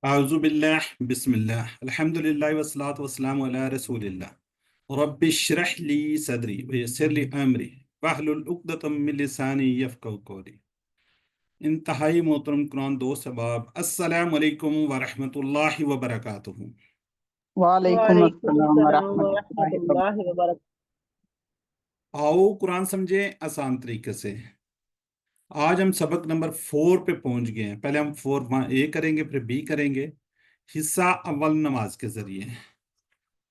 أعوذ بالله بسم الله الحمد لله والصلاة والسلام على رسول الله رب اشرح لي صدري ويسر لي أمري واحلل عقدة من لساني يفقهوا قولي انتہائی محترم قرآن دوست احباب السلام علیکم ورحمۃ اللہ وبرکاتہ۔ وعلیکم وعلیکم السلام السلام ورحمۃ ورحمۃ اللہ اللہ وبرکاتہ۔ آؤ قرآن سمجھیں آسان طریقے سے۔ آج ہم سبق نمبر 4 پہ پہنچ گئے ہیں۔ پہلے ہم 4 کریں گے، پھر B کریں گے، حصہ اول نماز کے ذریعے۔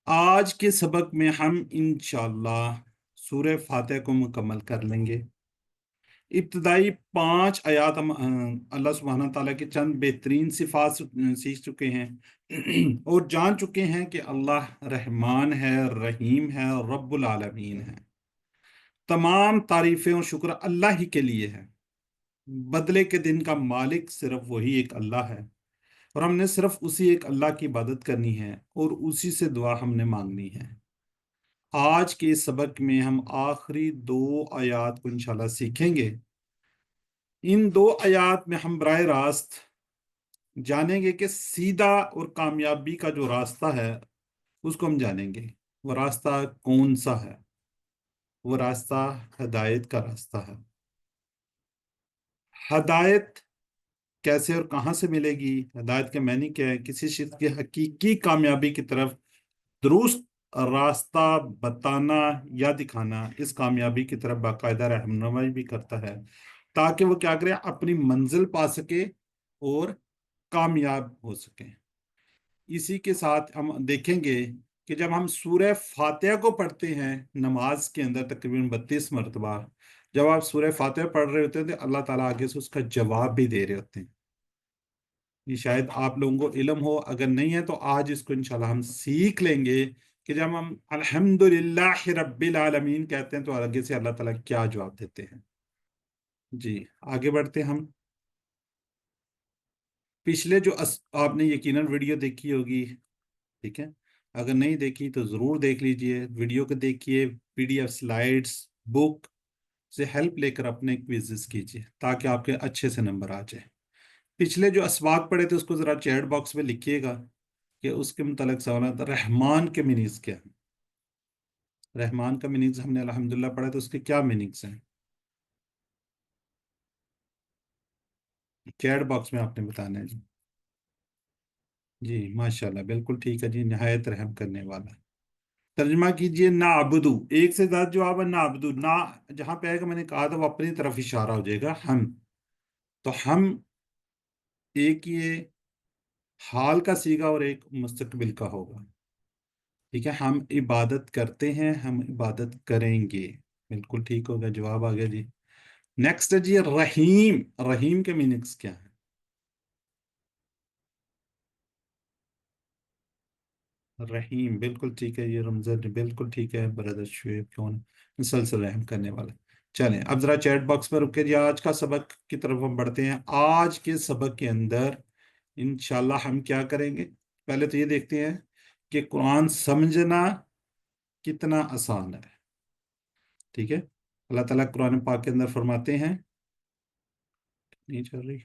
آج کے سبق میں ہم انشاءاللہ سورہ فاتحہ کو مکمل کر لیں گے۔ ابتدائی 5 آیات ہم اللہ سبحانہ تعالیٰ کے چند بہترین صفات سیکھ چکے ہیں اور جان چکے ہیں کہ اللہ رحمان ہے، رحیم ہے، رب العالمین ہے۔ تمام تعریفیں اور شکر اللہ ہی کے لیے ہے۔ بدلے کے دن کا مالک صرف وہی ایک اللہ ہے، اور ہم نے صرف اسی ایک اللہ کی عبادت کرنی ہے اور اسی سے دعا ہم نے مانگنی ہے۔ آج کے سبق میں ہم آخری 2 آیات کو انشاءاللہ سیکھیں گے۔ ان 2 آیات میں ہم براہ راست جانیں گے کہ سیدھا اور کامیابی کا جو راستہ ہے اس کو ہم جانیں گے۔ وہ راستہ کون سا ہے؟ وہ راستہ ہدایت کا راستہ ہے۔ ہدایت کیسے اور کہاں سے ملے گی؟ ہدایت کے معنی کیا ہے؟ کسی شخص کی حقیقی کامیابی کی طرف درست راستہ بتانا یا دکھانا اس کامیابی کی طرف باقاعدہ رہنمائی بھی کرتا ہے، تاکہ وہ کیا کرے؟ اپنی منزل پا سکے اور کامیاب ہو سکے۔ اسی کے ساتھ ہم دیکھیں گے کہ جب ہم سورہ فاتحہ کو پڑھتے ہیں نماز کے اندر تقریباً 32 مرتبہ، جب آپ سورہ فاتحہ پڑھ رہے ہوتے ہیں تو اللہ تعالیٰ آگے سے اس کا جواب بھی دے رہے ہوتے ہیں۔ یہ شاید آپ لوگوں کو علم ہو، اگر نہیں ہے تو آج اس کو انشاءاللہ ہم سیکھ لیں گے کہ جب ہم الحمدللہ رب العالمین کہتے ہیں تو آگے سے اللہ تعالیٰ کیا جواب دیتے ہیں۔ جی آگے بڑھتے ہیں ہم۔ پچھلے جو آپ نے یقیناً ویڈیو دیکھی ہوگی، ٹھیک ہے، اگر نہیں دیکھی تو ضرور دیکھ لیجئے۔ ویڈیو کو دیکھیے، PDF سلائیڈز بک سے ہیلپ لے کر اپنے کوئزز کیجئے تاکہ آپ کے اچھے سے نمبر آ جائے۔ پچھلے جو اسباق پڑھے تھے اس کو ذرا چیٹ باکس میں لکھیے گا کہ اس کے متعلق سوالات۔ رحمان کے میننگز کیا ہیں؟ رحمان کا میننگز ہم نے الحمدللہ پڑھا تو اس کے کیا میننگز ہیں؟ چیٹ باکس میں آپ نے بتانا ہے۔ جی ماشاءاللہ بالکل ٹھیک ہے جی، نہایت رحم کرنے والا۔ ترجمہ کیجئے نعبدو، ایک سے زیادہ جواب ہے نعبدو۔ نا جہاں پہ آئے گا میں نے کہا تھا وہ اپنی طرف اشارہ ہو جائے گا، ہم تو ہم ایک یہ حال کا صیغہ اور ایک مستقبل کا ہوگا، ٹھیک ہے۔ ہم عبادت کرتے ہیں، ہم عبادت کریں گے، بالکل ٹھیک ہوگا، جواب آ گیا جی۔ نیکسٹ ہے جی رحیم۔ رحیم کے میننگز کیا ہیں؟ رحیم بالکل ٹھیک ہے، یہ رمضان بالکل ٹھیک ہے، برادر شعیب کون مسلسل رحم کرنے والا۔ چلیں اب ذرا چیٹ باکس میں رکے جی، آج کا سبق کی طرف ہم بڑھتے ہیں۔ آج کے سبق کے اندر انشاءاللہ ہم کیا کریں گے؟ پہلے تو یہ دیکھتے ہیں کہ قرآن سمجھنا کتنا آسان ہے، ٹھیک ہے۔ اللہ تعالیٰ قرآن پاک کے اندر فرماتے ہیں، نہیں چل رہی،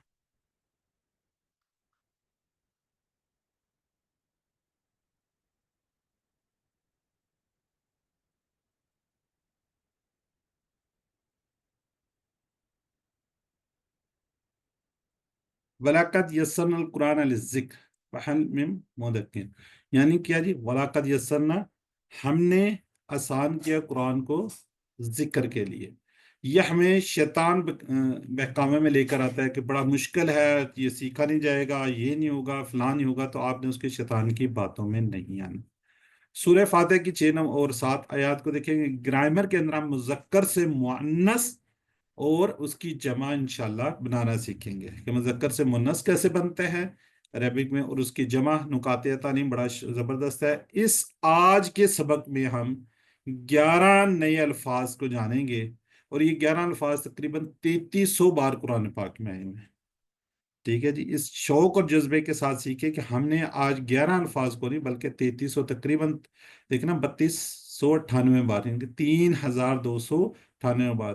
وَلَقَدْ يَسَّرْنَا الْقُرْآنَ لِلذِّكْرِ فَهَلْ مِن مُّدَّكِرٍ، یعنی کیا جی؟ وَلَقَدْ يَسَّرْنَا، ہم نے آسان کیا قرآن کو ذکر کے لیے۔ یہ ہمیں شیطان بہکامے میں لے کر آتا ہے کہ بڑا مشکل ہے، یہ سیکھا نہیں جائے گا، یہ نہیں ہوگا، فلاں نہیں ہوگا، تو آپ نے اس کے شیطان کی باتوں میں نہیں آنا۔ سورہ فاتحہ کی 6 اور 7 آیات کو دیکھیں گے۔ گرامر کے اندر ہم مذکر سے مؤنث اور اس کی جمع انشاءاللہ بنانا سیکھیں گے کہ مذکر سے مؤنث کیسے بنتے ہیں عربک میں، اور اس کی جمع نکات تعلیم بڑا زبردست ہے۔ اس آج کے سبق میں ہم 11 نئے الفاظ کو جانیں گے، اور یہ 11 الفاظ تقریباً 3300 بار قرآن پاک میں آئے ہوئے ہیں، ٹھیک ہے جی۔ اس شوق اور جذبے کے ساتھ سیکھیں کہ ہم نے آج 11 الفاظ کو نہیں بلکہ 3300، تقریباً دیکھنا 3298 بار، یعنی کہ 3298 بار،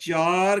4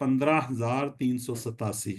15,387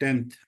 10th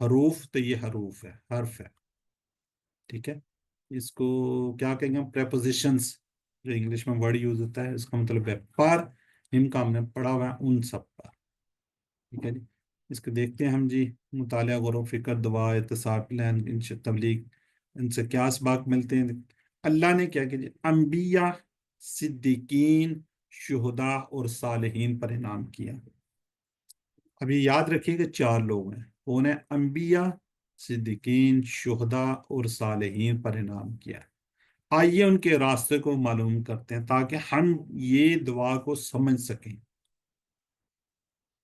حروف تو یہ حروف ہے، حرف ہے، ٹھیک ہے. اس کو کیا کہیں گے؟ پریپوزیشنز، جو انگلش میں ورڈ یوز ہوتا ہے، اس کا مطلب ہے پر. ان کا ہم نے پڑھا ہوا ہے ان سب پر، ٹھیک ہے جی. اس کو دیکھتے ہیں ہم جی. مطالعہ، غور و فکر، دعا، احتساب، پلان، تبلیغ، ان سے کیا اسباق ملتے ہیں؟ اللہ نے کیا کہ جی انبیاء، صدیقین، شہداء اور صالحین پر انعام کیا. ابھی یاد رکھیے کہ 4 لوگ ہیں. کون ہے؟ انبیاء، صدیقین، شہداء اور صالحین پر انعام کیا. آئیے ان کے راستے کو معلوم کرتے ہیں تاکہ ہم یہ دعا کو سمجھ سکیں.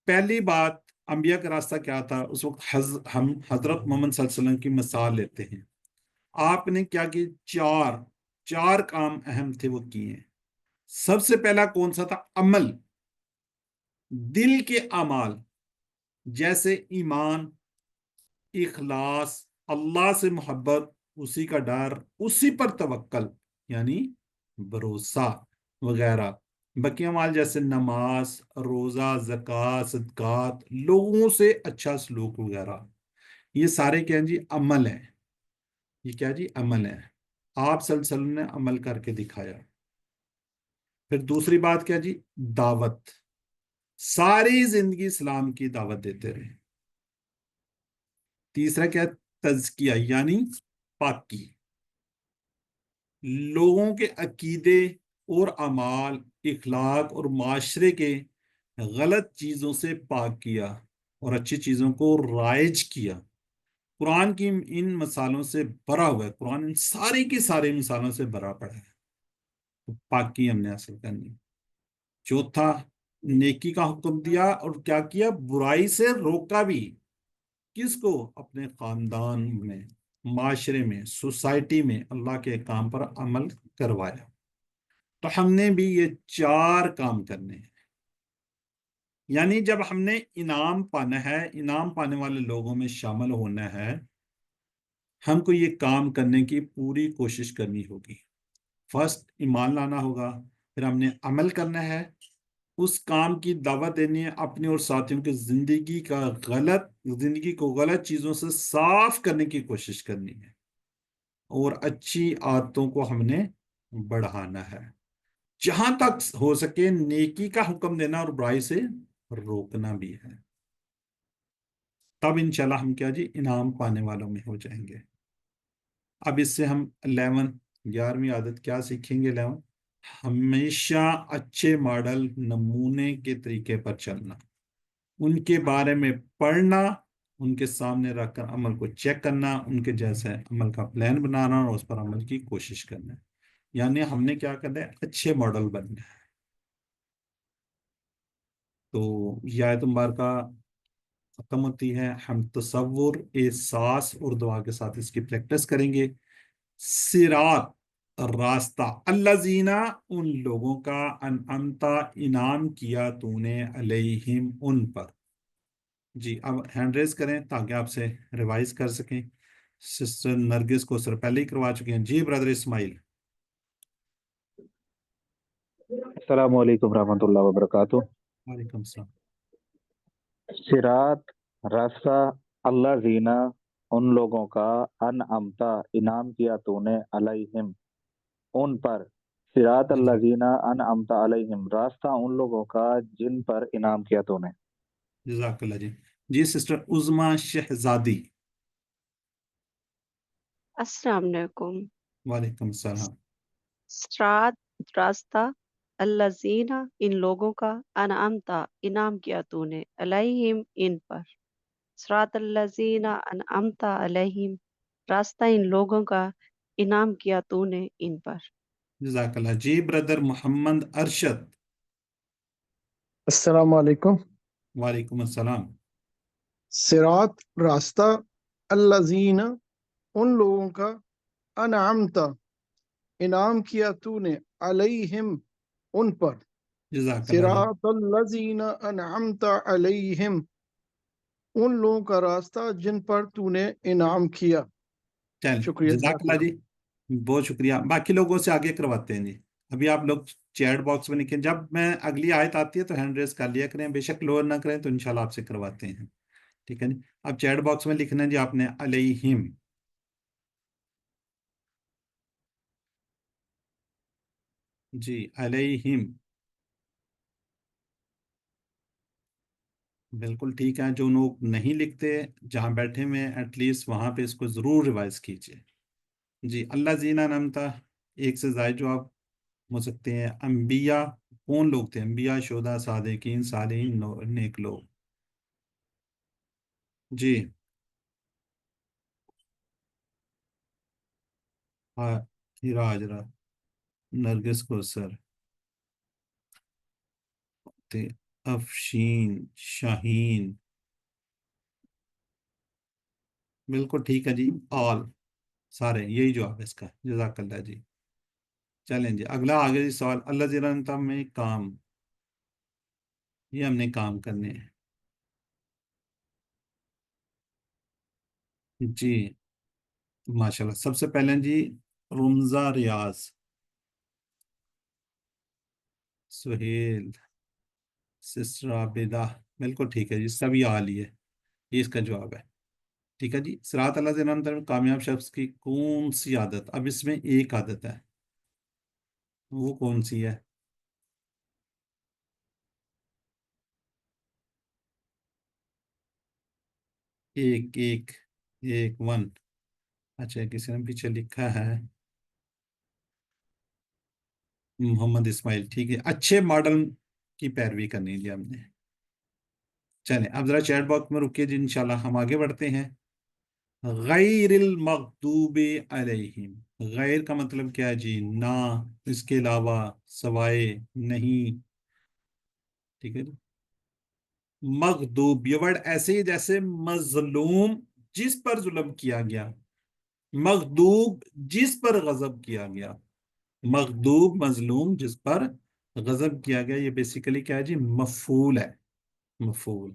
پہلی بات، انبیاء کا راستہ کیا تھا اس وقت؟ ہم حضرت محمد صلی اللہ علیہ وسلم کی مثال لیتے ہیں. آپ نے کیا کہ چار کام اہم تھے وہ کیے. سب سے پہلا کون سا تھا؟ عمل، دل کے اعمال، جیسے ایمان، اخلاص، اللہ سے محبت، اسی کا ڈر، اسی پر توکل یعنی بھروسہ وغیرہ. باقی اعمال جیسے نماز، روزہ، زکوٰۃ، صدقات، لوگوں سے اچھا سلوک وغیرہ، یہ سارے کیا ہیں جی؟ عمل ہیں. یہ کیا جی؟ عمل ہے. آپ صلی اللہ علیہ وسلم نے عمل کر کے دکھایا. پھر دوسری بات کیا جی؟ دعوت. ساری زندگی اسلام کی دعوت دیتے رہے. تیسرا کیا؟ تزکیہ یعنی پاکی، لوگوں کے عقیدے اور اعمال، اخلاق اور معاشرے کے غلط چیزوں سے پاک کیا اور اچھی چیزوں کو رائج کیا. قرآن کی ان مثالوں سے بھرا ہوا ہے. قرآن ان ساری کی ساری مثالوں سے بھرا پڑا ہے. تو پاکی ہم نے حاصل کرنی. چوتھا، نیکی کا حکم دیا اور کیا کیا؟ برائی سے روکا بھی. کس کو؟ اپنے خاندان میں، معاشرے میں، سوسائٹی میں اللہ کے کام پر عمل کروایا. تو ہم نے بھی یہ 4 کام کرنے ہیں. یعنی جب ہم نے انعام پانا ہے، انعام پانے والے لوگوں میں شامل ہونا ہے، ہم کو یہ کام کرنے کی پوری کوشش کرنی ہوگی. فرسٹ ایمان لانا ہوگا، پھر ہم نے عمل کرنا ہے، اس کام کی دعوت دینی ہے، اپنی اور ساتھیوں کی زندگی کو غلط چیزوں سے صاف کرنے کی کوشش کرنی ہے، اور اچھی عادتوں کو ہم نے بڑھانا ہے. جہاں تک ہو سکے نیکی کا حکم دینا اور برائی سے روکنا بھی ہے. تب انشاءاللہ ہم کیا جی؟ انعام پانے والوں میں ہو جائیں گے. اب اس سے ہم 11ویں عادت کیا سیکھیں گے؟ 11، ہمیشہ اچھے ماڈل نمونے کے طریقے پر چلنا، ان کے بارے میں پڑھنا، ان کے سامنے رکھ کر عمل کو چیک کرنا، ان کے جیسے عمل کا پلان بنانا اور اس پر عمل کی کوشش کرنا. یعنی ہم نے کیا کرنا ہے؟ اچھے ماڈل بننا ہے. تو یہ آیت مبارکہ ختم ہوتی ہے. ہم تصور، احساس اور دعا کے ساتھ اس کی پریکٹس کریں گے. صراط، راستہ، الذین، ان لوگوں کا، انعمت، انعام کیا تو نے، علیہم، ان پر. جی اب ہینڈ ریز کریں تاکہ آپ سے ریوائز کر سکیں. سسٹر نرگس کو سر پہلے ہی کروا چکے ہیں. جی برادر اسماعیل. السلام علیکم رحمۃ اللہ وبرکاتہ. وعلیکم السلام. صراط، راستہ، اللہ زینا، ان لوگوں کا، انعمتا، انعام کیا تو نے، علیہم، ان پر. صراط اللہ زینا انعمتا علیہم، راستہ ان لوگوں کا جن پر انعام کیا تو نے. جزاک اللہ جی. جی سسٹر عظما شہزادی. السلام علیکم. وعلیکم السلام. صراط، راستہ، الذین، ان لوگوں کا، انعمتا، انعام کیا تو نے، علیہم، ان پر. صراط الذین انعمتا علیہم، راستہ ان لوگوں کا، انعام کیا تو نے، ان پر. جزاک اللہ. جی برادر محمد ارشد. السلام علیکم. وعلیکم السلام. صراط، راستہ، الذین، ان لوگوں کا، انعمت، انعام کیا تو نے، علیہم، ان پر. جزاک اللہ جی. صراط الذین انعمت علیہم، ان لوگوں کا راستہ جن پر تو نے انعام کیا. چل شکریہ، جزاک جزاک اللہ اللہ. جی. بہت شکریہ. باقی لوگوں سے آگے کرواتے ہیں جی. ابھی آپ لوگ چیٹ باکس میں لکھیں. جب میں اگلی آیت آتی ہے تو ہینڈ ریز کر لیا کریں. بے شک لوور نہ کریں تو انشاءاللہ آپ سے کرواتے ہیں. ٹھیک ہے جی. اب چیٹ باکس میں لکھنا ہے جی آپ نے علیہم. جی علیہم. بالکل ٹھیک ہے. جو لوگ نہیں لکھتے جہاں بیٹھے ہوئے ایٹ لیسٹ وہاں پہ اس کو ضرور ریوائز کیجیے. جی اللہ زینہ نمتا ایک سے زائد جواب ہو سکتے ہیں. انبیاء کون لوگ تھے؟ انبیاء، شہداء، صادقین، صالحین، نیک لوگ. جی ہاں ہیرا حجرہ، نرگس کوثر، افشین، شاہین. بالکل ٹھیک ہے جی. آل سارے یہی جواب ہے اس کا. جزاک اللہ جی. چلیں جی اگلا آگے جی سوال. اللہ زیرہ میں کام، یہ ہم نے کام کرنے ہیں. جی ماشاءاللہ. سب سے پہلے جی رمزہ ریاض، سہیل، سسٹر عابدہ. بالکل ٹھیک ہے جی. سبھی آ لیے، یہ اس کا جواب ہے. ٹھیک ہے جی. صراط اللہ زیرہ میں کامیاب شخص کی کون سی عادت؟ اب اس میں ایک عادت ہے، وہ کون سی ہے؟ ایک ایک ایک ون. اچھا کسی نے پیچھے لکھا ہے محمد اسماعیل. ٹھیک ہے. اچھے ماڈل کی پیروی کرنی ہے جی ہم نے. چلیں اب ذرا چیٹ باکس میں رکیے جی. انشاءاللہ ہم آگے بڑھتے ہیں. غیر المغضوب علیہم، غیر کا مطلب کیا ہے جی؟ نہ، اس کے علاوہ، سوائے، نہیں. ٹھیک ہے جی. مغضوب یہ ورڈ ایسے ہی جیسے مظلوم جس پر ظلم کیا گیا، مغضوب جس پر غضب کیا گیا. مغضوب مظلوم جس پر غضب کیا گیا. یہ بیسیکلی کیا ہے جی؟ مفعول ہے. مفعول.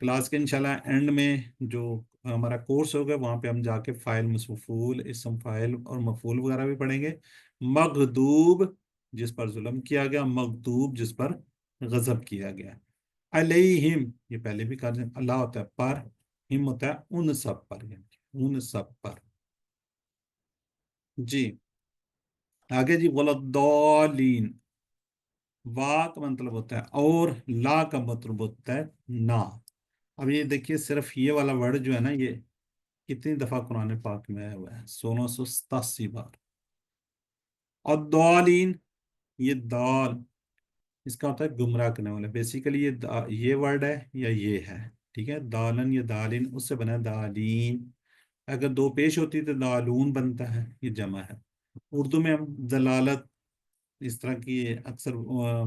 کلاس کے انشاءاللہ اینڈ میں جو ہمارا کورس ہوگا وہاں پہ ہم جا کے فاعل، مفعول، اسم فاعل اور مفعول وغیرہ بھی پڑھیں گے. مغضوب جس پر ظلم کیا گیا، مغضوب جس پر غضب کیا گیا. علیہم یہ پہلے بھی کہا، اللہ ہوتا ہے پر، ہم ہوتا ہے ان سب پر، ان سب پر. جی آگے جی ولدالین. وا کا مطلب ہوتا ہے اور، لا کا مطلب ہوتا ہے نہ. اب یہ دیکھیے صرف یہ والا ورڈ جو ہے نا، یہ کتنی دفعہ قرآن پاک میں آیا ہوا ہے؟ 1687 بار. اور دالین، یہ دال اس کا ہوتا ہے گمراہ کرنے والا. بیسیکلی یہ ورڈ ہے یا یہ ہے. ٹھیک ہے. دالن یا دالین اس سے بنا ہے دالین. اگر دو پیش ہوتی تو دالون بنتا ہے، یہ جمع ہے. اردو میں ہم دلالت اس طرح کی اکثر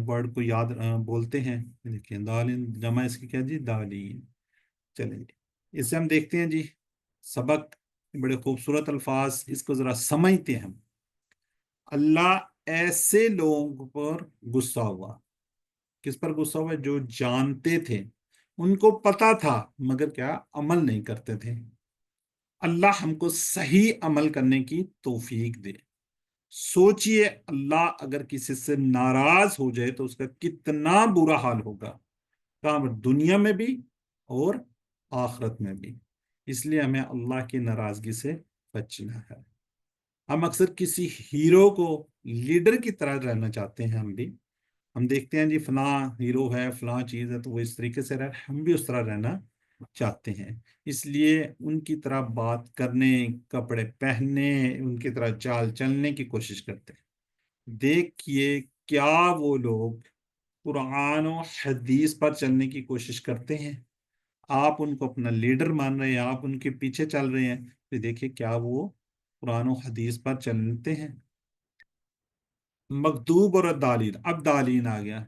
ورڈ کو یاد بولتے ہیں. دیکھیں دالین جمع اس کی کیا جی؟ دالین. چلیں جی اس سے ہم دیکھتے ہیں جی سبق. بڑے خوبصورت الفاظ، اس کو ذرا سمجھتے ہیں ہم. اللہ ایسے لوگوں پر غصہ ہوا. کس پر غصہ ہوا؟ جو جانتے تھے، ان کو پتا تھا مگر کیا؟ عمل نہیں کرتے تھے. اللہ ہم کو صحیح عمل کرنے کی توفیق دے. سوچئے اللہ اگر کسی سے ناراض ہو جائے تو اس کا کتنا برا حال ہوگا، کہاں؟ دنیا میں بھی اور آخرت میں بھی. اس لیے ہمیں اللہ کی ناراضگی سے بچنا ہے. ہم اکثر کسی ہیرو کو لیڈر کی طرح رہنا چاہتے ہیں. ہم دیکھتے ہیں جی فلاں ہیرو ہے، فلاں چیز ہے، تو وہ اس طریقے سے رہے، ہم بھی اس طرح رہنا چاہتے ہیں. اس لیے ان کی طرح بات کرنے، کپڑے پہننے، ان کی طرح چال چلنے کی کوشش کرتے ہیں. دیکھیے کیا وہ لوگ قرآن و حدیث پر چلنے کی کوشش کرتے ہیں؟ آپ ان کو اپنا لیڈر مان رہے ہیں، آپ ان کے پیچھے چل رہے ہیں، تو دیکھیے کیا وہ قرآن و حدیث پر چلتے ہیں؟ مغضوب اور دالین. اب دالین آ گیا.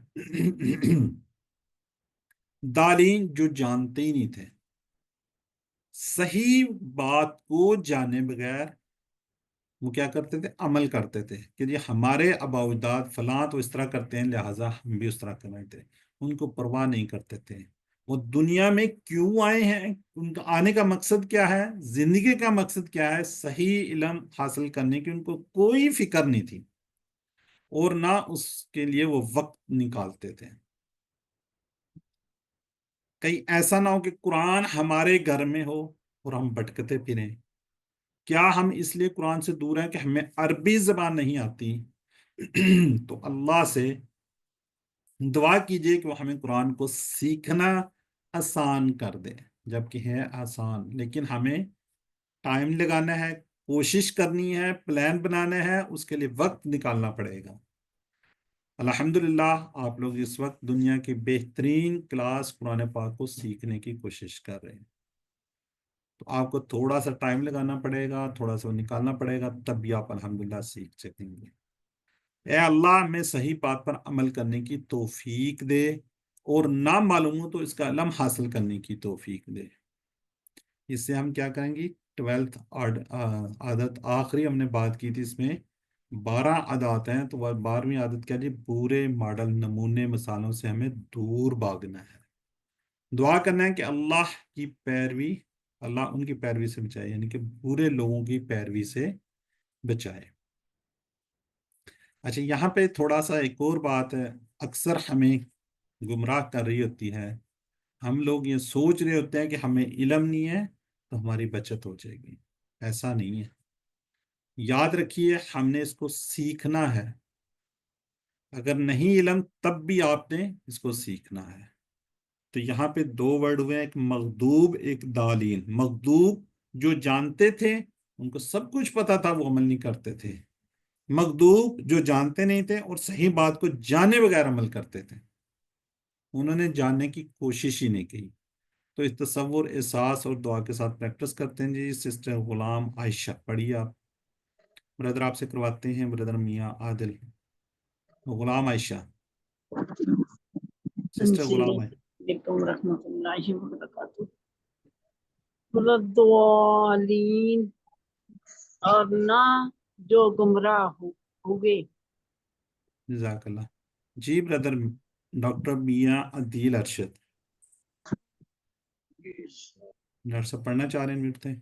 دالین جو جانتے ہی نہیں تھے، صحیح بات کو جانے بغیر وہ کیا کرتے تھے؟ عمل کرتے تھے کہ جی ہمارے آباء و اجداد فلاں تو اس طرح کرتے ہیں لہٰذا ہم بھی اس طرح کرتے تھے. ان کو پرواہ نہیں کرتے تھے وہ دنیا میں کیوں آئے ہیں، ان کا آنے کا مقصد کیا ہے، زندگی کا مقصد کیا ہے. صحیح علم حاصل کرنے کی ان کو کوئی فکر نہیں تھی اور نہ اس کے لیے وہ وقت نکالتے تھے. کہیں ایسا نہ ہو کہ قرآن ہمارے گھر میں ہو اور ہم بھٹکتے پھریں. کیا ہم اس لیے قرآن سے دور ہیں کہ ہمیں عربی زبان نہیں آتی؟ تو اللہ سے دعا کیجئے کہ وہ ہمیں قرآن کو سیکھنا آسان کر دے. جبکہ ہے آسان، لیکن ہمیں ٹائم لگانا ہے، کوشش کرنی ہے، پلان بنانا ہے، اس کے لیے وقت نکالنا پڑے گا. الحمدللہ آپ لوگ اس وقت دنیا کی بہترین کلاس قرآن پاک کو سیکھنے کی کوشش کر رہے ہیں. تو آپ کو تھوڑا سا ٹائم لگانا پڑے گا، تھوڑا سا نکالنا پڑے گا، تب بھی آپ الحمدللہ سیکھ سکیں گے. اے اللہ ہمیں صحیح بات پر عمل کرنے کی توفیق دے، اور نہ معلوم ہو تو اس کا علم حاصل کرنے کی توفیق دے. اس سے ہم کیا کریں گی؟ 12th عادت آخری ہم نے بات کی تھی، اس میں 12 عادات ہیں. تو 12ویں عادت کیا جی؟ برے ماڈل نمونے مثالوں سے ہمیں دور بھاگنا ہے. دعا کرنا ہے کہ اللہ کی پیروی، اللہ ان کی پیروی سے بچائے، یعنی کہ برے لوگوں کی پیروی سے بچائے. اچھا، یہاں پہ تھوڑا سا ایک اور بات ہے، اکثر ہمیں گمراہ کر رہی ہوتی ہے. ہم لوگ یہ سوچ رہے ہوتے ہیں کہ ہمیں علم نہیں ہے تو ہماری بچت ہو جائے گی. ایسا نہیں ہے. یاد رکھیے ہم نے اس کو سیکھنا ہے. اگر نہیں علم تب بھی آپ نے اس کو سیکھنا ہے. تو یہاں پہ 2 ورڈ ہوئے ہیں، ایک مغضوب ایک دالین. مغضوب جو جانتے تھے، ان کو سب کچھ پتا تھا، وہ عمل نہیں کرتے تھے. مغضوب جو جانتے نہیں تھے اور صحیح بات کو جانے بغیر عمل کرتے تھے، انہوں نے جاننے کی کوشش ہی نہیں کی. تو اس تصور، احساس اور دعا کے ساتھ پریکٹس کرتے ہیں جی. سسٹر غلام عائشہ پڑھیے آپ. بردر آپ سے کرواتے ہیں، بردر میاں عادل. غلام عائشہ، سسٹر السلام غلام عائشہ. علیکم ورحمۃ اللہ وبرکاتہ. الضالین، اور نہ جو گمراہ ہوئے. جزاک اللہ. جی بردر ڈاکٹر میاں عدیل ارشد، ڈاکٹر صاحب پڑھنا چاہ رہے ہیں؟ ملتے ہیں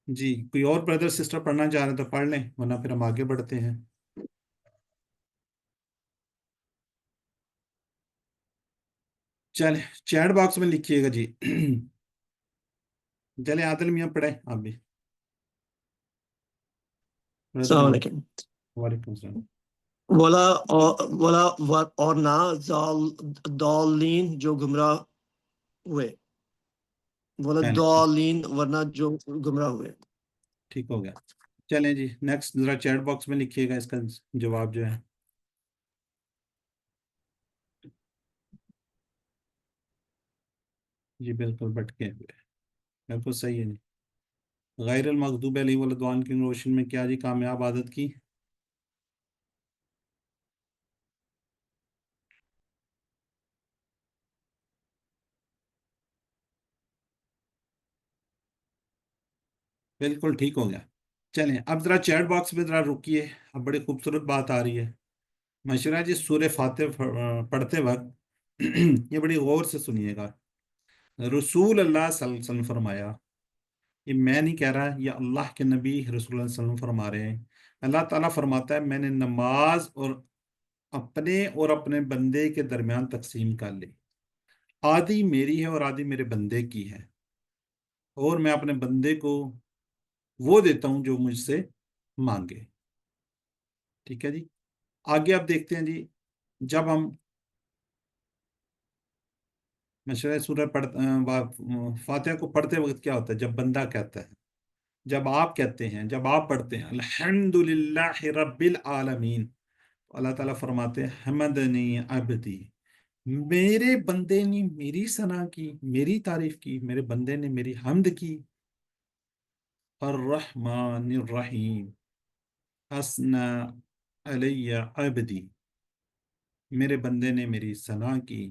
جی. کوئی اور بردر سسٹر پڑھنا چاہ رہے ہیں تو پڑھ لیں، ورنہ پھر ہم آگے بڑھتے ہیں. چلیں چیٹ باکس میں لکھیے گا جی. چلیں عادل میاں پڑھیں آپ بھی. بردر السلام میاں. علیکم. وعلیکم السلام. اور نہ ضالین جو گمراہ ہوئے. ولا چلیں ضالین ورنہ جو گمراہ ہوئے. ٹھیک ہو گیا. چلیں جی نیکسٹ ذرا چیٹ باکس میں لکھیے گا اس کا جواب جو ہے. جی بالکل بٹکے ہوئے، بالکل صحیح ہے. جی غیر المغضوب علیہ والدوان کی روشن میں کیا جی کامیاب عادت کی؟ بالکل ٹھیک ہو گیا. چلیں اب ذرا چیٹ باکس میں ذرا رکیے. اب بڑی خوبصورت بات آ رہی ہے. مشورہ جی سورہ فاتح پڑھتے وقت یہ بڑی غور سے سنیے گا. رسول اللہ صلی اللہ علیہ وسلم فرمایا، یہ میں نہیں کہہ رہا، یہ اللہ کے نبی رسول اللہ صلی اللہ علیہ وسلم فرما رہے ہیں. اللہ تعالیٰ فرماتا ہے میں نے نماز اور اپنے بندے کے درمیان تقسیم کر لی. آدھی میری ہے اور آدھی میرے بندے کی ہے، اور میں اپنے بندے کو وہ دیتا ہوں جو مجھ سے مانگے. ٹھیک ہے جی. آگے آپ دیکھتے ہیں جی، جب ہم مشورہ سورہ فاتحہ کو پڑھتے وقت کیا ہوتا ہے؟ جب بندہ کہتا ہے، جب آپ کہتے ہیں، جب آپ پڑھتے ہیں الحمدللہ رب العالمین، اللہ تعالیٰ فرماتے ہیں حمدنی عبدی، میرے بندے نے میری ثنا کی، میری تعریف کی، میرے بندے نے میری حمد کی. الرحمن الرحیم اثنا علی عبدی، میرے بندے نے میری ثنا کی.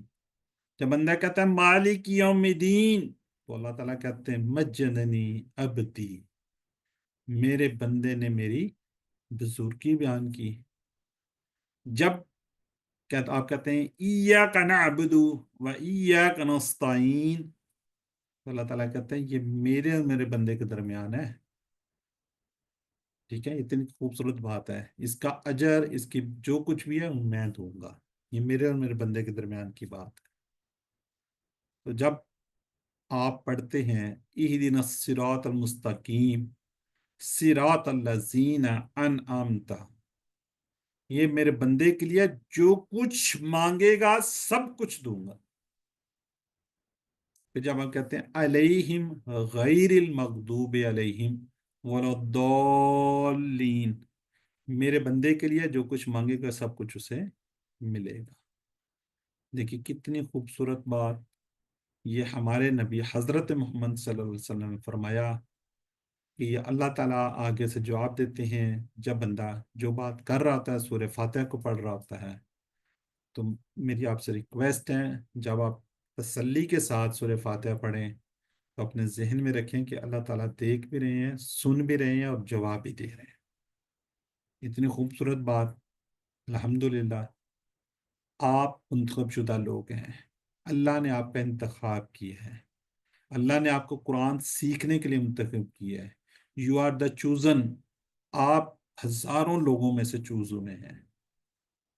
جب بندہ کہتا ہے مالک یوم الدین، تو اللہ تعالیٰ کہتے ہیں مجدنی عبدی، میرے بندے نے میری بزرگی بیان کی. جب آپ کہتے ہیں ایاک نعبد و ایاک نستعین، تو اللہ تعالیٰ کہتے ہیں یہ میرے اور میرے بندے کے درمیان ہے. ٹھیک ہے، اتنی خوبصورت بات ہے. اس کا اجر، اس کی جو کچھ بھی ہے میں دوں گا. یہ میرے اور میرے بندے کے درمیان کی بات ہے. تو جب آپ پڑھتے ہیں اہدنا الصراط المستقیم صراط الذین انعمت، یہ میرے بندے کے لیے جو کچھ مانگے گا سب کچھ دوں گا. پھر جب آپ کہتے ہیں علیہم غیر المغضوب علیہم ولا الضالین، میرے بندے کے لیے جو کچھ مانگے گا سب کچھ اسے ملے گا. دیکھیے کتنی خوبصورت بات. یہ ہمارے نبی حضرت محمد صلی اللہ علیہ وسلم نے فرمایا کہ یہ اللہ تعالیٰ آگے سے جواب دیتے ہیں جب بندہ جو بات کر رہا ہوتا ہے، سورہ فاتحہ کو پڑھ رہا ہوتا ہے. تو میری آپ سے ریکویسٹ ہے جب آپ تسلی کے ساتھ سورہ فاتحہ پڑھیں تو اپنے ذہن میں رکھیں کہ اللہ تعالیٰ دیکھ بھی رہے ہیں، سن بھی رہے ہیں اور جواب بھی دے رہے ہیں. اتنی خوبصورت بات. الحمدللہ آپ منتخب شدہ لوگ ہیں، اللہ نے آپ کا انتخاب کیا ہے، اللہ نے آپ کو قرآن سیکھنے کے لیے منتخب کیا ہے. یو آر دا چوزن، آپ ہزاروں لوگوں میں سے چوز ہوئے ہیں.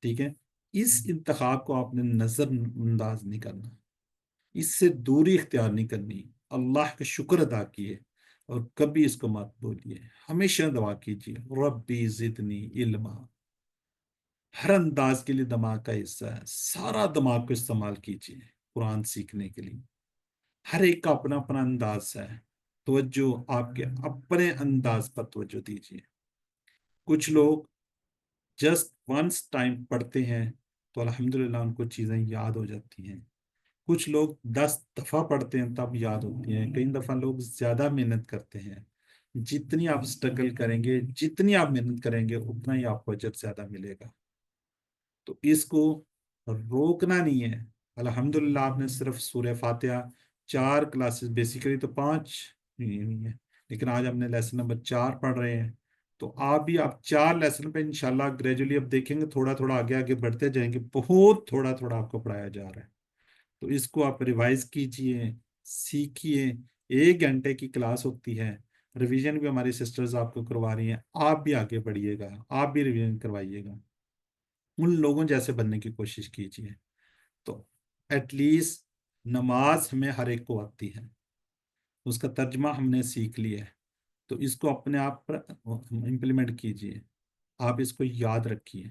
ٹھیک ہے، اس انتخاب کو آپ نے نظر انداز نہیں کرنا، اس سے دوری اختیار نہیں کرنی. اللہ کا شکر ادا کیے اور کبھی اس کو مت بولیے. ہمیشہ دعا کیجیے ربی زدنی علما. ہر انداز کے لیے دماغ کا حصہ ہے، سارا دماغ کو استعمال کیجیے قرآن سیکھنے کے لیے. ہر ایک کا اپنا اپنا انداز ہے، توجہ آپ کے اپنے انداز پر توجہ دیجیے. کچھ لوگ جسٹ ونس ٹائم پڑھتے ہیں تو الحمدللہ ان کو چیزیں یاد ہو جاتی ہیں. کچھ لوگ 10 دفعہ پڑھتے ہیں تب یاد ہوتی ہیں. کئی دفعہ لوگ زیادہ محنت کرتے ہیں. جتنی آپ اسٹرگل کریں گے، جتنی آپ محنت کریں گے، اتنا ہی آپ کو اجر زیادہ ملے گا. تو اس کو روکنا نہیں ہے. الحمدللہ آپ نے صرف سورہ فاتحہ 4 کلاسز، بیسیکلی تو 5 ہوئی ہیں، لیکن آج ہم نے لیسن نمبر 4 پڑھ رہے ہیں. تو آپ 4 لیسن پہ انشاءاللہ گریجولی اب دیکھیں گے تھوڑا تھوڑا آگے آگے بڑھتے جائیں گے. بہت تھوڑا تھوڑا آپ کو پڑھایا جا رہا ہے. تو اس کو آپ ریوائز کیجئے، سیکھیے. 1 گھنٹے کی کلاس ہوتی ہے، ریویژن بھی ہماری سسٹرز آپ کو کروا رہی ہیں. آپ بھی آگے بڑھیے گا، آپ بھی ریویژن کروائیے گا. ان لوگوں جیسے بننے کی کوشش کیجیے. تو ایٹ لیسٹ نماز ہمیں ہر ایک کو آتی ہے، اس کا ترجمہ ہم نے سیکھ لیا ہے. تو اس کو اپنے آپ پر امپلیمنٹ کیجیے، آپ اس کو یاد رکھیے.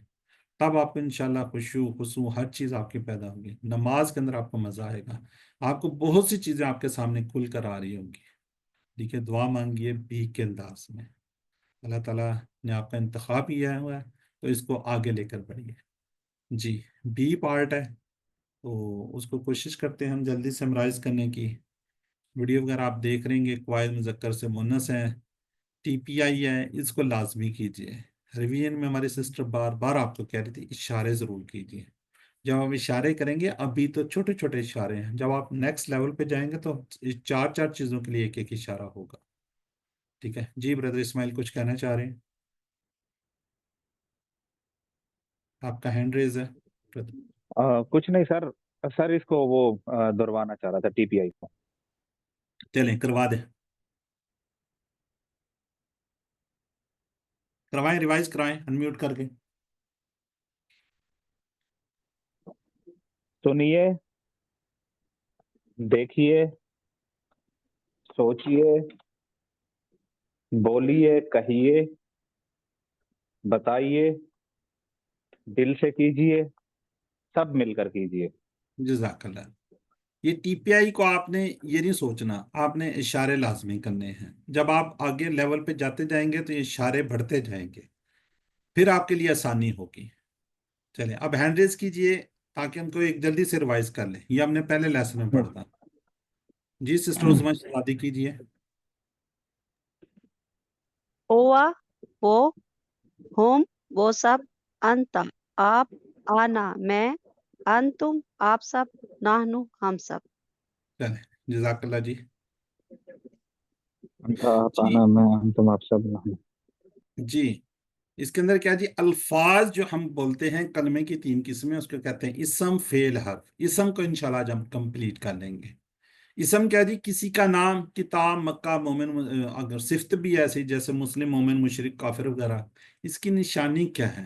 تب آپ کو انشاءاللہ خشوع خضوع ہر چیز آپ کی پیدا ہوگی. نماز کے اندر آپ کو مزہ آئے گا. آپ کو بہت سی چیزیں آپ کے سامنے کھل کر آ رہی ہوں گی. ٹھیک ہے، دعا مانگیے بھیک کے انداز میں. اللہ تعالیٰ نے آپ کا انتخاب کیا ہوا ہے تو اس کو آگے لے کر بڑھیے. جی بی پارٹ ہے تو اس کو کوشش کرتے ہیں ہم جلدی سے سمرائز کرنے کی. ویڈیو وغیرہ آپ دیکھ رہیں گے، قواعد مذکر سے مونس ہیں، ٹی پی آئی ہے، اس کو لازمی کیجیے. ریویژن میں ہماری سسٹر بار بار آپ کو کہہ رہی تھی اشارے ضرور کیجیے. جب آپ اشارے کریں گے، ابھی تو چھوٹے چھوٹے اشارے ہیں، جب آپ نیکسٹ لیول پہ جائیں گے تو 4 چیزوں کے لیے ایک اشارہ ہوگا. ٹھیک ہے جی. بردر اسماعیل کچھ کہنا چاہ رہے ہیں؟ آپ کا ہینڈ ریز ہے brother. کچھ نہیں سر. سر اس کو وہ دوروانا چاہ رہا تھا ٹی پی آئی کو. چلیں کروا دیں، کروائیں، ریوائز کرائیں انمیوٹ کر کے. سنیے، دیکھیے، سوچیے، بولیے، کہیے، بتائیے، دل سے کیجیے، سب مل کر کیجیے. جزاک اللہ. یہ ٹی پی آئی کو آپ نے یہ نہیں سوچنا، آپ نے اشارے لازمی کرنے ہیں. جب آپ آگے لیول پہ جاتے جائیں گے تو یہ اشارے بڑھتے جائیں گے، پھر آپ کے لیے آسانی ہوگی. چلیں اب ہینڈ ریز کیجئے تاکہ ہم کو ایک جلدی سے ریوائز کر لیں. یہ ہم نے پہلے لیسن میں پڑھا تھا. جی سسٹر عظمیٰ شادی کیجئے. ہوا وہ، ہم وہ سب، انت آپ، آنا میں، انتم آپ سب، نحنو ہم سب. چلیں جزاک اللہ جی. انت آپ، جی آنا میں، انتم آپ سب. جی اس کے اندر کیا جی، الفاظ جو ہم بولتے ہیں کلمے کی 3 قسمیں، اس کو کہتے ہیں اسم، فعل، حرف. اسم کو انشاءاللہ آج ہم کمپلیٹ کر لیں گے. اسم کیا جی، کسی کا نام، کتاب، مکہ، مومن، اگر صفت بھی ایسی جیسے مسلم، مومن، مشرک، کافر وغیرہ. اس کی نشانی کیا ہے؟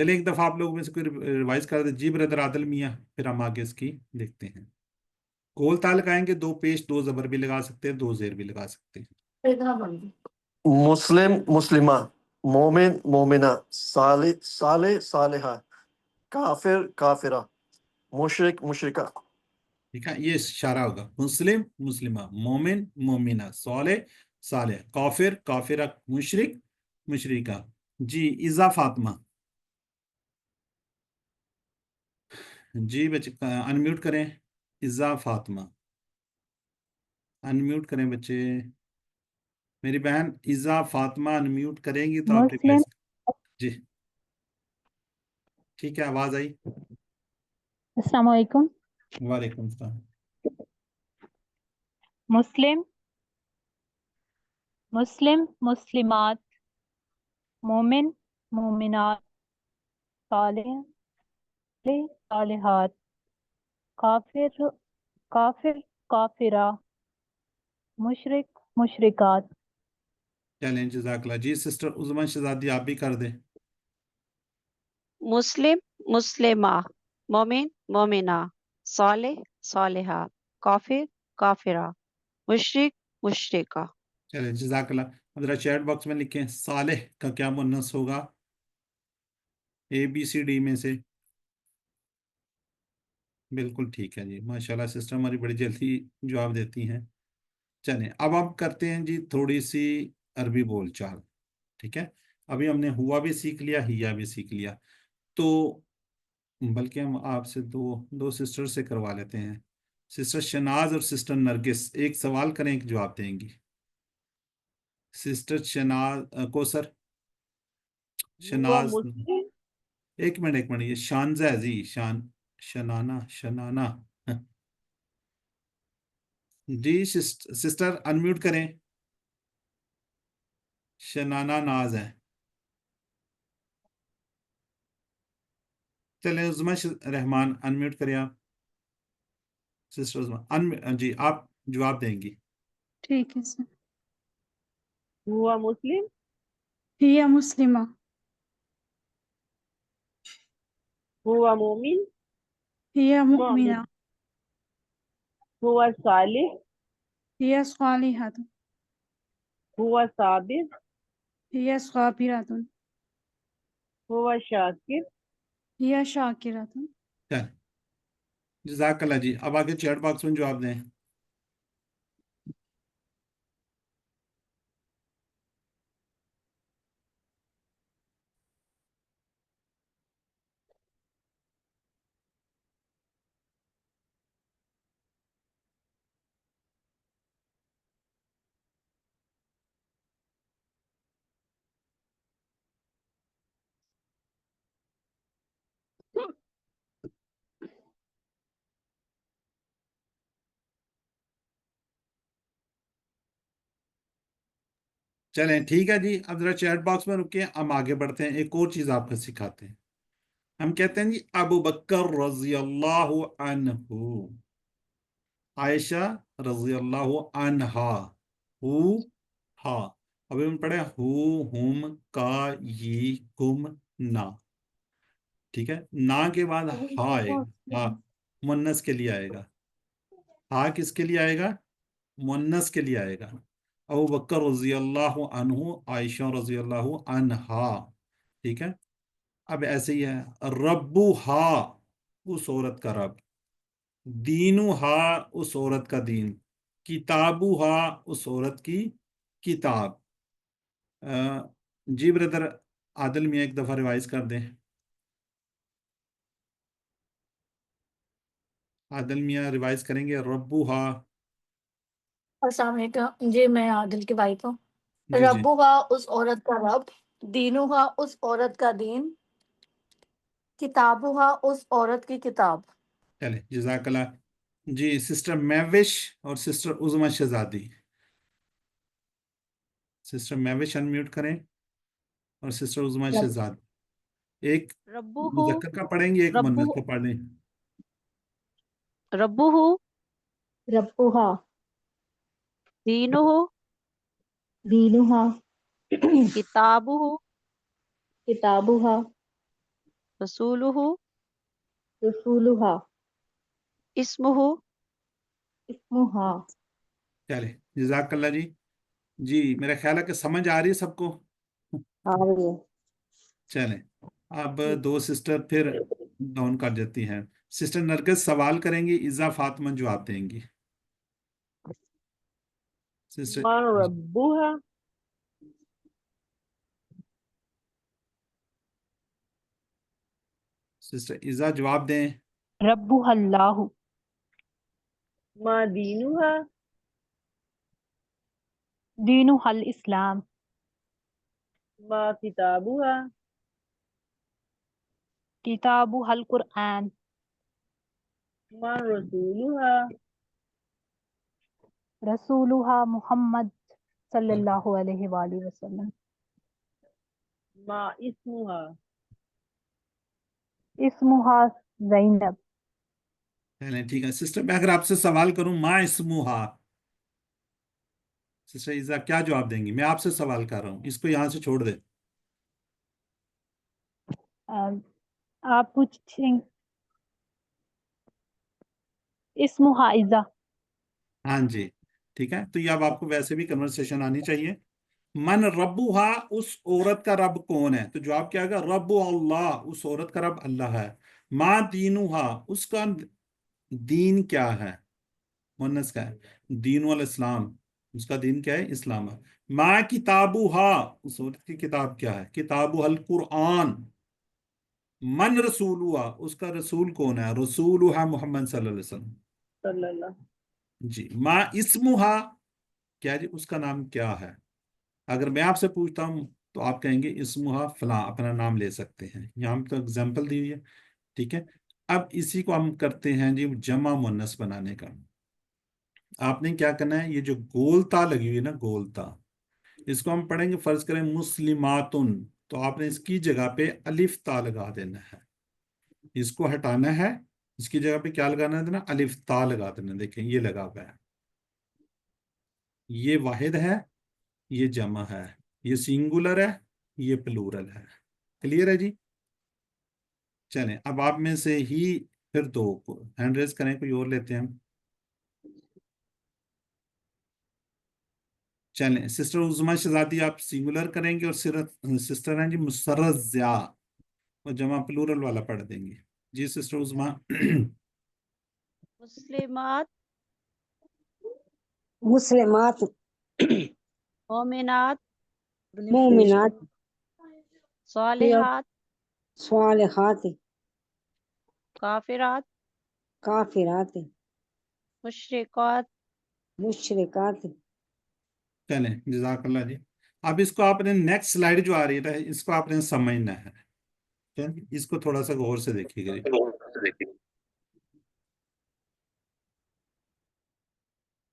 چلیے ایک دفعہ آپ لوگوں میں سے کوئی ریوائز کر دے. جی بردر عادل میاں, پھر ہم آگے اس کی دیکھتے ہیں. کول تال لگائیں گے, 2 پیش 2 زبر بھی لگا سکتے ہیں, 2 زیر بھی لگا سکتے ہیں. مسلم مسلمہ, مومن مومنہ, صالح صالح صالحہ, کافر کافرہ, مشرک مشرکہ. ٹھیک ہے, یہ اشارہ ہوگا. مسلم مسلمہ, مومن مومنہ, صالح صالح, کافر کافرہ, مشرک مشرکہ. جی ایزا فاطمہ. جی بچے انمیوٹ کریں. ایزا فاطمہ انمیوٹ کریں بچے. میری بہن ایزا فاطمہ انمیوٹ کریں گی تو آپ مسلم ریوائز. جی ٹھیک ہے, آواز آئی. السلام علیکم. وعلیکم السلام. مسلم مسلم مسلمات, مومن مومنات, صالح صالحات, کافر کافر کافرہ, مشرک مشرکات. چلیں جزاک اللہ. جی سسٹر عظما شہزادی آپ بھی کر دیں. مسلم مسلمہ, مومن مومنہ, صالح صالحہ, کافر کافرہ, مشرک مشرکہ. چلیں جزاک اللہ. اب ذرا چیٹ باکس میں لکھیں صالح کا کیا مؤنث ہوگا, ABCD میں سے. بالکل ٹھیک ہے جی, ماشاءاللہ سسٹر ہماری بڑی جلدی جواب دیتی ہیں. چلیں اب ہم کرتے ہیں جی تھوڑی سی عربی بول چال. ٹھیک ہے, ابھی ہم نے ہوا بھی سیکھ لیا, ہیا بھی سیکھ لیا, تو بلکہ ہم آپ سے دو سسٹر سے کروا لیتے ہیں. سسٹر شناز اور سسٹر نرگس ایک سوال کریں, ایک جواب دیں گی. سسٹر شناز کوثر هو شناز, مسلم ایک منٹ یہ شانزہ ہے جی, شنانا. جی سسٹر انمیوٹ کریں. شنانا ناز ہے. چلیں عظما رحمان انمیوٹ کریں آپ. سسٹر عظما جی آپ جواب دیں گی. ٹھیک ہے سر. هو مسلم ہی مسلمہ. هو مؤمن ہی مؤمن مؤمنہ. هو صالح ہی صالحۃ. هو صابر ہی صابرۃ. هو شاکر ہی شاکرۃ. چل جزاک اللہ جی. اب آگے چیٹ باکس میں جواب دیں. چلیں ٹھیک ہے جی, اب ذرا چیٹ باکس میں رکیں, ہم آگے بڑھتے ہیں. ایک اور چیز آپ کو سکھاتے ہیں. ہم کہتے ہیں جی ابو بکر رضی اللہ عنہ, عائشہ رضی اللہ عنہا, ہو ہا. ابھی ہم پڑھے ہو ہم کا یہ کم نا. ٹھیک ہے, نا کے بعد ہا آئے گا, ہا مؤنث کے لیے آئے گا. ہا کس کے لیے آئے گا, مؤنث کے لیے آئے گا. ابو بکر رضی اللہ عنہ, عائشہ رضی اللہ عنہا. ٹھیک ہے, اب ایسے ہی ہے ربو ہا, اس عورت کا رب, دینو ہا, اس عورت کا دین, کتابو ہا, اس عورت کی کتاب. جی بردر عادل میں ایک دفعہ ریوائز کر دیں. عادل میاں ریوائز کریں گے. ربو ہا. السلام علیکم جی, میں عادل کی وائف ہوں. جی جی ربو کا اس عورت کا رب, دینو کا اس عورت کا دین, کتابو کا اس عورت کی کتاب. چلے جزاک اللہ. جی سسٹر میوش اور سسٹر عظما شہزادی. سسٹر میوش انمیوٹ کریں اور سسٹر عظما شہزادی. ایک ربہ مذکر کا پڑھیں گے, ایک ربہ مؤنث کا پڑھیں. ربہ ربها دینہ دینها کتابہ کتابها رسولہ رسولها اسمہ اسمها. چلے جزاک اللہ جی. جی میرا خیال ہے کہ سمجھ آ رہی ہے سب کو. عربی. چلیں اب دو سسٹر پھر ڈاؤن کر جاتی ہیں. سسٹر نرگس سوال کریں گی, عزا فاطمہ جواب دیں گی. سسٹر من ربها سسٹر عزا جواب دیں. ربها اللہ. ما دينها دینها الاسلام. ما كتابها کتابها القرآن. من رسولها رسولها محمد صلی اللہ علیہ وآلہ وسلم. ما اسمها اسمها زینب. چلیں ٹھیک ہے. سسٹر میں اگر آپ سے سوال کروں ما اسمہا, سسٹر عزا کیا جواب دیں گی؟ میں آپ سے سوال کر رہا ہوں, اس کو یہاں سے چھوڑ دیں. آپ پوچھیں. اسمها عزا. ہاں جی ٹھیک ہے. تو یہ اب آپ کو ویسے بھی کنورسیشن آنی چاہیے. من ربوہا, اس عورت کا رب کون ہے؟ تو جواب کیا ہوگا؟ رب اللہ, اس عورت کا رب اللہ ہے. ما دینوہا, اس کا دین کیا ہے؟ مؤنث کا ہے. دین والاسلام, اس کا دین کیا ہے؟ اسلام ہے. ما کتابوہا, اس عورت کی کتاب کیا ہے؟ کتابوہا القرآن. من رسولوہا, اس کا رسول کون ہے؟ رسولوہا محمد صلی اللہ علیہ وسلم. صلی اللہ. جی. ما اسمہا, کیا جی اس کا نام کیا ہے؟ اگر میں آپ سے پوچھتا ہوں تو آپ کہیں گے اسمہا فلاں, اپنا نام لے سکتے ہیں. یہاں تو اگزامپل دی ہوئی ہے. ٹھیک ہے. اب اسی کو ہم کرتے ہیں جی جمع مؤنث بنانے کا. آپ نے کیا کرنا ہے, یہ جو گولتا لگی ہوئی ہے نا, گولتا, اس کو ہم پڑھیں گے. فرض کریں مسلماتن, تو آپ نے اس کی جگہ پہ الف تا لگا دینا ہے. اس کو ہٹانا ہے, اس کی جگہ پہ کیا لگانا ہے نا, الف تا لگا دینا. دیکھیں یہ لگا ہوا ہے, یہ واحد ہے, یہ جمع ہے, یہ سنگولر ہے, یہ پلورل ہے. کلیئر ہے جی؟ چلیں اب آپ میں سے ہی پھر دو ہینڈ ریز کریں, کوئی اور لیتے ہیں ہم. چلیں سسٹر عظما شہزادی آپ سنگولر کریں گے, اور سسٹر ہیں جی مسرزیا, اور جمع پلورل والا پڑھ دیں گے. جی سسٹر عظما. مسلمات مسلمات مومنات مومنات صالحات صالحات کافرات کافرات مشرکات. مشرکات. چلیں جزاک اللہ جی. اب اس کو آپ نے نیکسٹ سلائیڈ جو آ رہی ہے, اس کو آپ نے سمجھنا ہے. اس کو تھوڑا سا غور سے دیکھیے گا جی.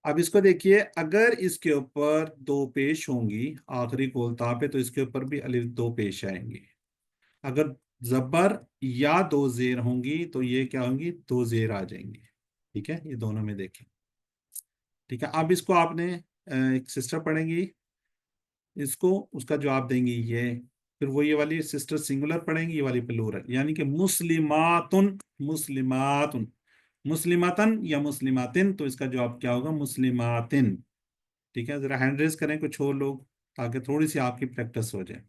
اب اس کو دیکھیے, اگر اس کے اوپر دو پیش ہوں گی آخری گولتا پہ, تو اس کے اوپر بھی الف دو پیش آئیں گی. اگر زبر یا دو زیر ہوں گی تو یہ کیا ہوں گی؟ دو زیر آ جائیں گی. ٹھیک ہے, یہ دونوں میں دیکھیں. ٹھیک ہے. اب اس کو آپ نے ایک سسٹر پڑھیں گی, اس کو اس کا جواب دیں گی یہ. پھر وہ یہ والی سسٹر سنگولر پڑھیں گی, یہ والی پلورل, یعنی کہ مسلماتن مسلماتن. مسلماتن یا مسلماتن, تو اس کا جواب کیا ہوگا؟ مسلماتن. ٹھیک ہے. ذرا ہینڈ ریز کریں کچھ اور لوگ, تاکہ تھوڑی سی آپ کی پریکٹس ہو جائے.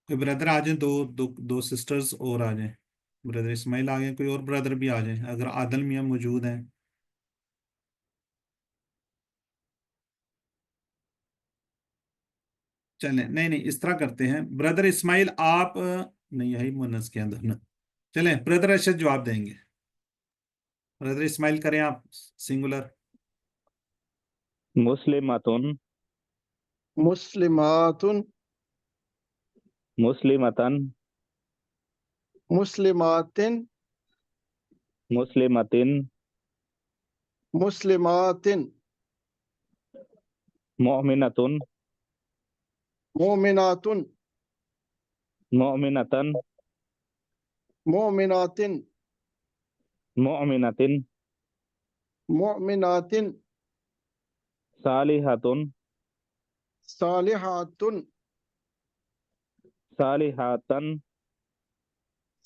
کوئی بردر آ جائیں, دو سسٹرز اور آ جائیں. بردر اسماعیل آ گئے, کوئی اور بردر بھی آ جائیں اگر عادل میاں موجود ہیں. چلیں نہیں اس طرح کرتے ہیں. بردر اسماعیل آپ نہیں, یہی مونس کے اندر نا. چلیں بردر ارشد جواب دیں گے. بردر اسماعیل کریں آپ سنگولر. مسلماتن مسلمات مسلمتن مسلمات مسلمتن مسلمات مؤمنتن مومنات مؤمنتن مومنات مؤمنتن مؤمنات صالحتن صالحات صالحاتن